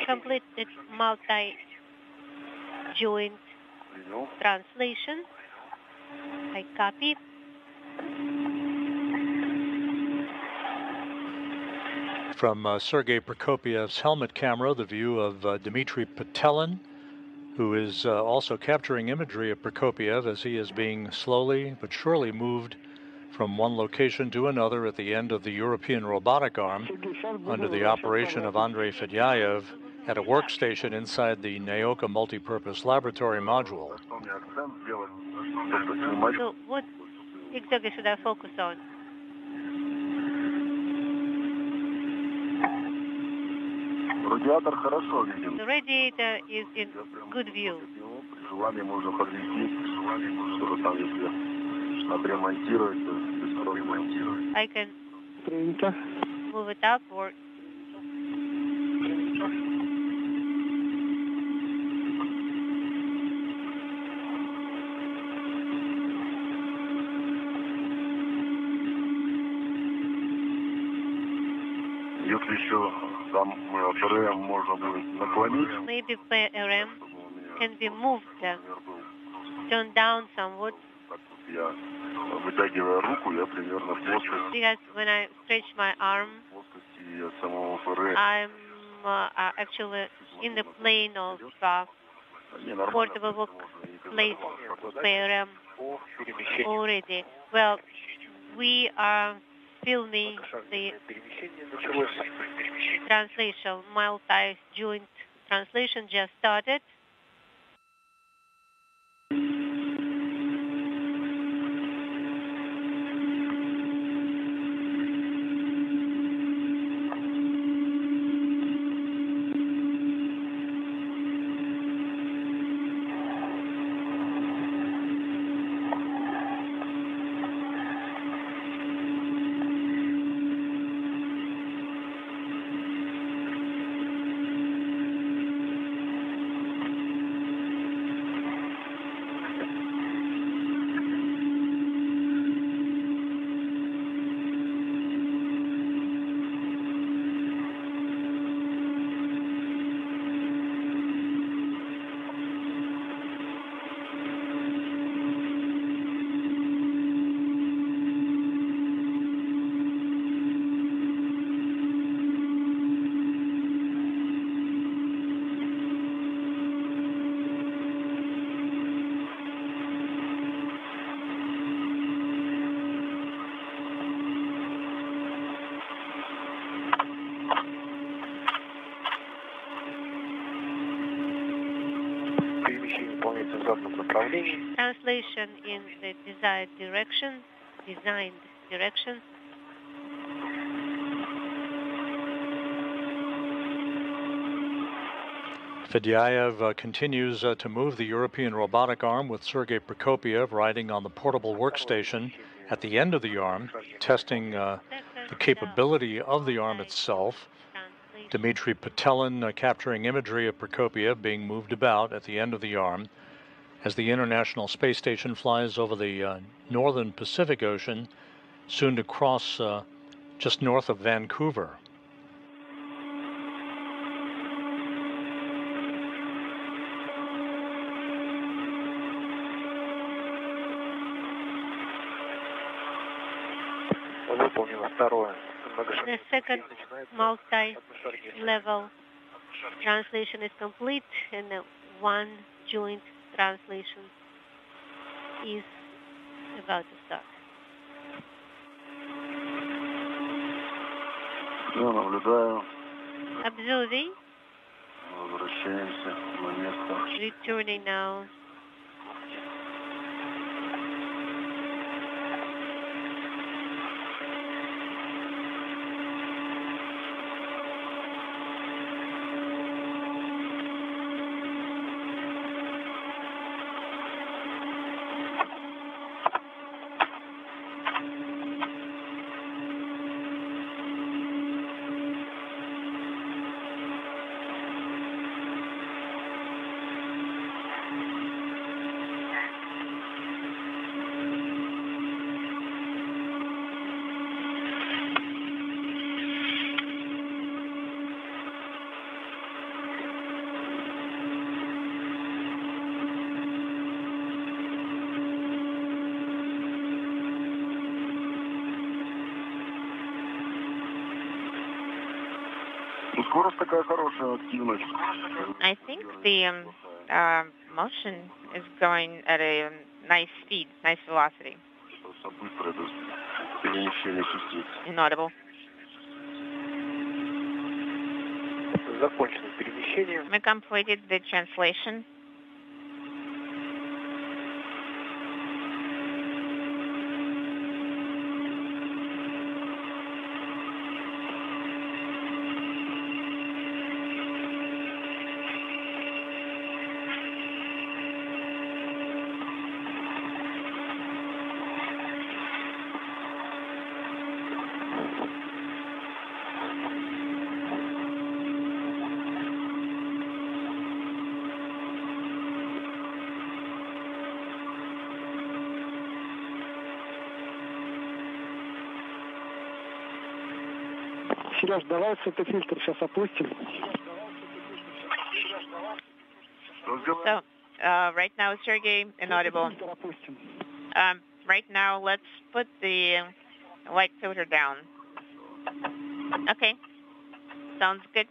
Completed multi-joint translation. I copy. From Sergey Prokopiev's helmet camera, the view of Dimitri Petelin, who is also capturing imagery of Prokopyev as he is being slowly but surely moved from one location to another at the end of the European robotic arm under the operation of Andrei Fedyaev at a workstation inside the Naoka multipurpose laboratory module. So what exactly should I focus on? The radiator is in good view. I can move it upward. Maybe PRM can be moved, turned down somewhat. Because when I stretch my arm, I'm actually in the plane of portable workplace PRM already. Well, we are filming the translation, multi-joint translation just started. Translation in the desired direction, designed direction. Fedyaev continues to move the European robotic arm with Sergey Prokopyev riding on the portable workstation at the end of the arm, testing the capability of the arm itself. Dimitri Petelin capturing imagery of Prokopyev being moved about at the end of the arm as the International Space Station flies over the northern Pacific Ocean, soon to cross just north of Vancouver. The second multi-level translation is complete, and the one joint translation is about to start. Observing. Returning now. I think the motion is going at a nice speed, nice velocity. Inaudible. We completed the translation. Сереж, давай светофильтр сейчас опустим. So, right now, Sergey, inaudible. Right now, let's put the light filter down. Okay, sounds good.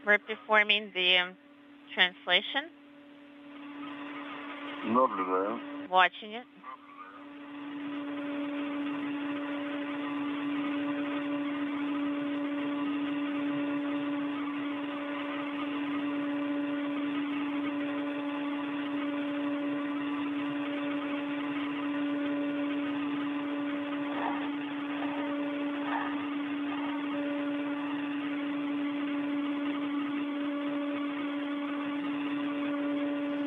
We're performing the translation. Watching it.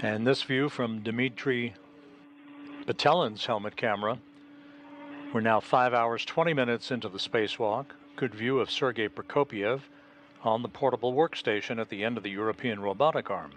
And this view from Dimitri Petelin's helmet camera. We're now 5 hours, 20 minutes into the spacewalk. Good view of Sergey Prokopyev on the portable workstation at the end of the European robotic arm.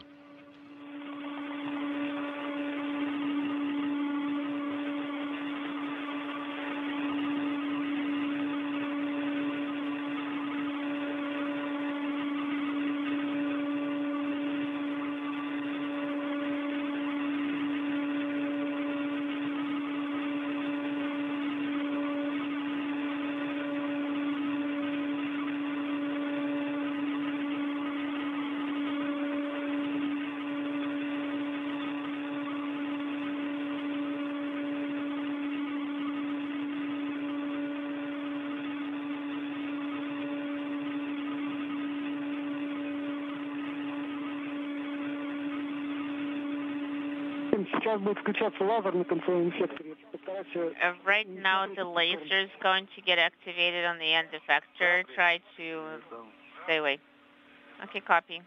Сейчас будет включаться лазер на концевом эффекторе. Right now, the laser is going to get activated on the end effector. Try to stay away. Okay, copy.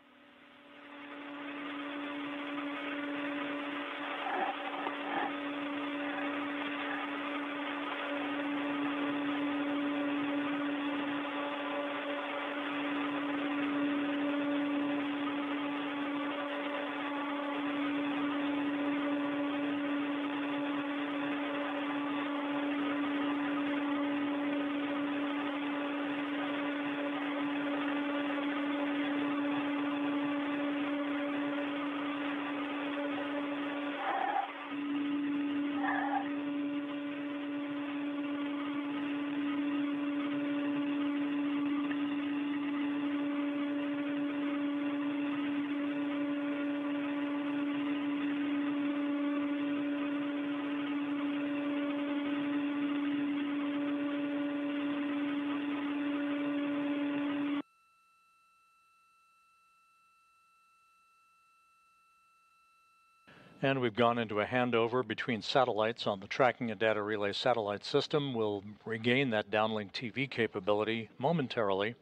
And we've gone into a handover between satellites on the tracking and data relay satellite system. We'll regain that downlink TV capability momentarily.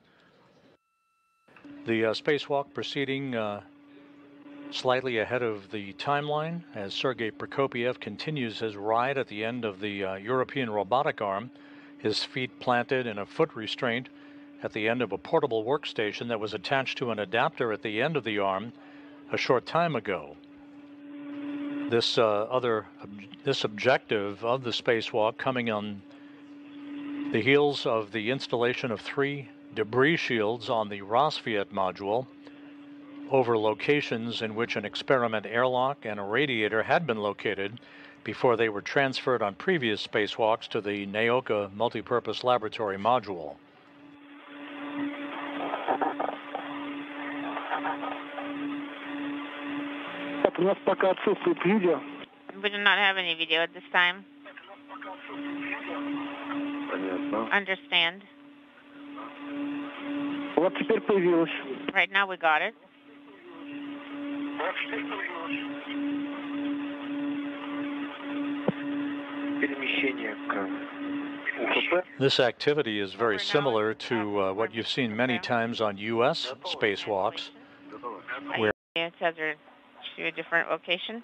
The spacewalk proceeding slightly ahead of the timeline as Sergey Prokopyev continues his ride at the end of the European robotic arm, his feet planted in a foot restraint at the end of a portable workstation that was attached to an adapter at the end of the arm a short time ago. This objective of the spacewalk coming on the heels of the installation of 3 debris shields on the Rosviet module over locations in which an experiment airlock and a radiator had been located before they were transferred on previous spacewalks to the Naoka multipurpose laboratory module. У нас пока отсутствует видео. We do not have any video at this time. Understand. Вот теперь появилось. Right now we got it. This activity is very similar to what you've seen many times on U.S. spacewalks, where It's tethered to a different location.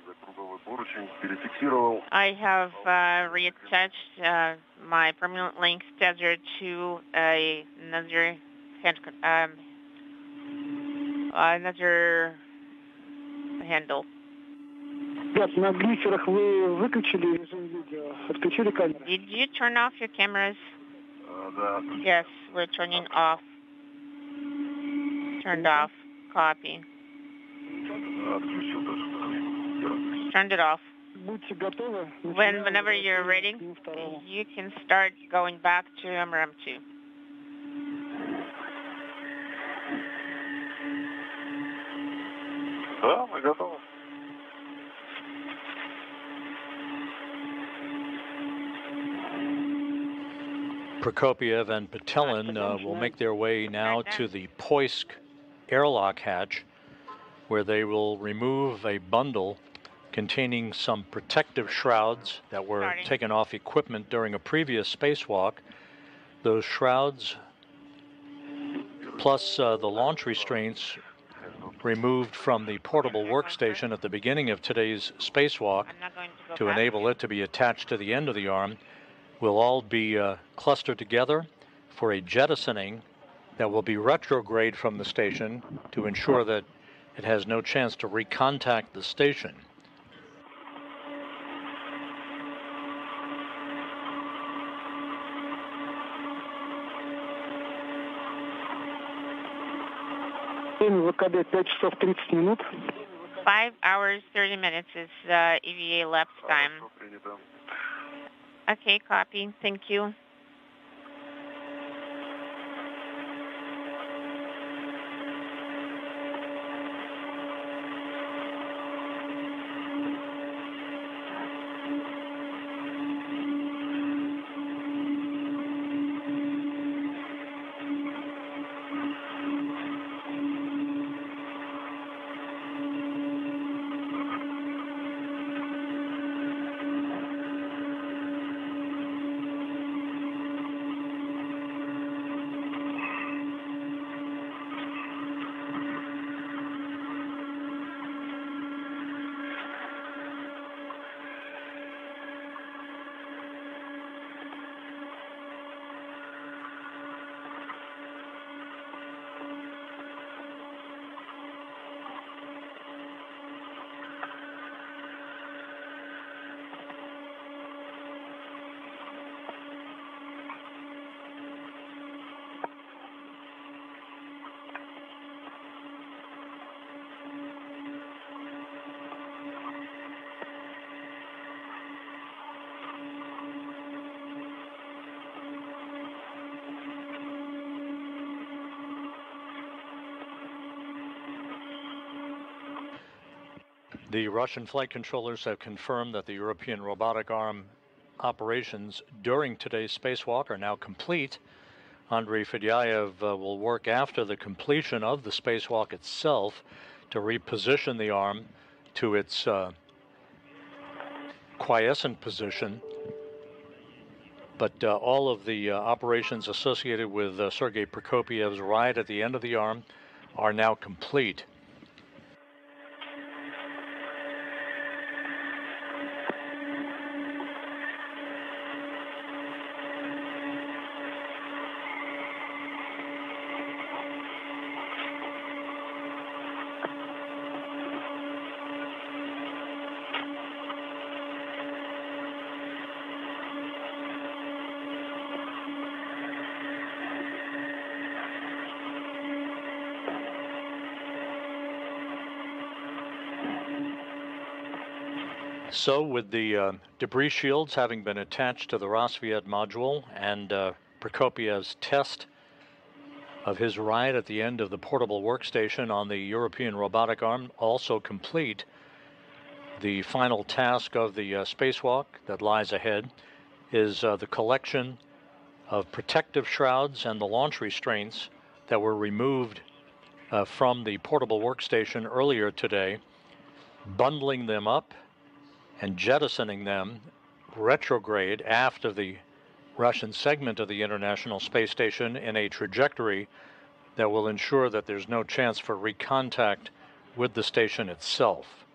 I have reattached my permanent link tether to another handle. Ребят, на глиссерах вы выключили режим видео, отключили камеру? Did you turn off your cameras? Yes, we're turning off. Turned off. Copy. Turned it off. Будьте готовы. Whenever you're ready, you can start going back to MRM2. Да, мы готовы. Prokopyev and Petelin will make their way now to the Poisk airlock hatch, where they will remove a bundle containing some protective shrouds that were taken off equipment during a previous spacewalk. Those shrouds, plus the launch restraints removed from the portable workstation at the beginning of today's spacewalk to enable it to be attached to the end of the arm, will all be clustered together for a jettisoning that will be retrograde from the station to ensure that it has no chance to recontact the station. Время ВКД 5 часов 30 минут. 5 hours, 30 minutes is EVA lapse time. Okay, copy. Thank you. The Russian flight controllers have confirmed that the European robotic arm operations during today's spacewalk are now complete. Andrei Fedyaev will work after the completion of the spacewalk itself to reposition the arm to its quiescent position. But all of the operations associated with Sergey Prokopiev's ride at the end of the arm are now complete. So with the debris shields having been attached to the Rassvet module and Prokopiev's test of his ride at the end of the portable workstation on the European robotic arm also complete, the final task of the spacewalk that lies ahead is the collection of protective shrouds and the launch restraints that were removed from the portable workstation earlier today, bundling them up and jettisoning them retrograde aft of the Russian segment of the International Space Station in a trajectory that will ensure that there's no chance for recontact with the station itself.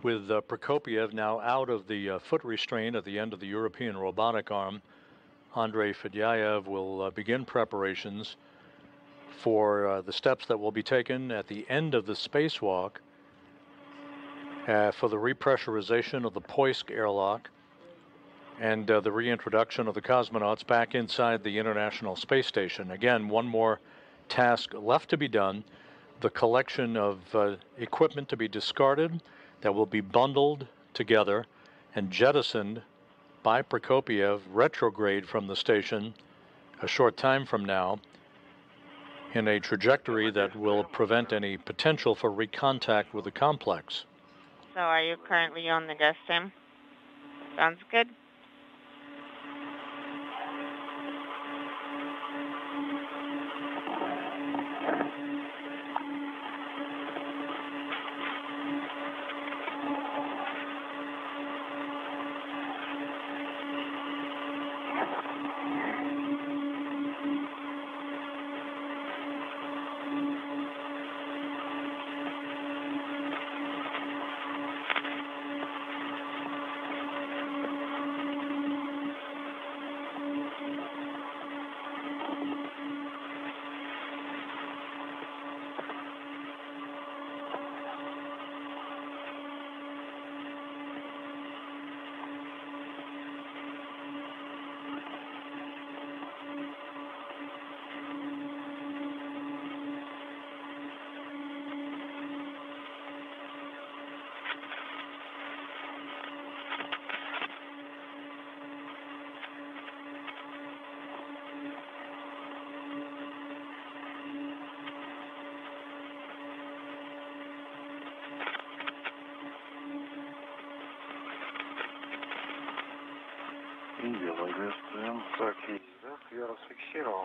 With Prokopyev now out of the foot restraint at the end of the European robotic arm, Andrei Fedyaev will begin preparations for the steps that will be taken at the end of the spacewalk for the repressurization of the Poisk airlock and the reintroduction of the cosmonauts back inside the International Space Station. Again, one more task left to be done, the collection of equipment to be discarded that will be bundled together and jettisoned by Prokopyev retrograde from the station a short time from now in a trajectory that will prevent any potential for recontact with the complex. So are you currently on the gas sim? Sounds good.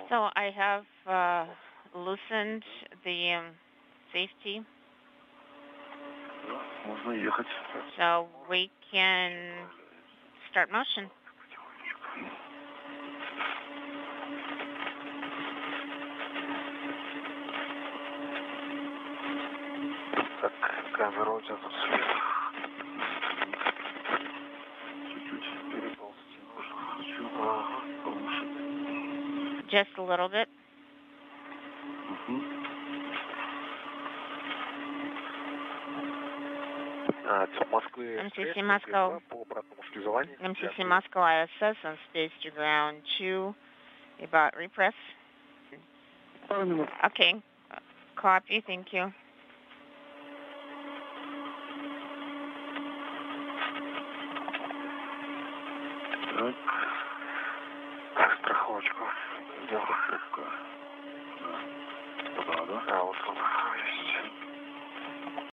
So I have loosened the safety. So we can start motion. Just a little bit. MCC Moscow. MCC Moscow ISS on space to ground 2. About repress. Okay. Copy. Thank you. Страховочку сделал. Да.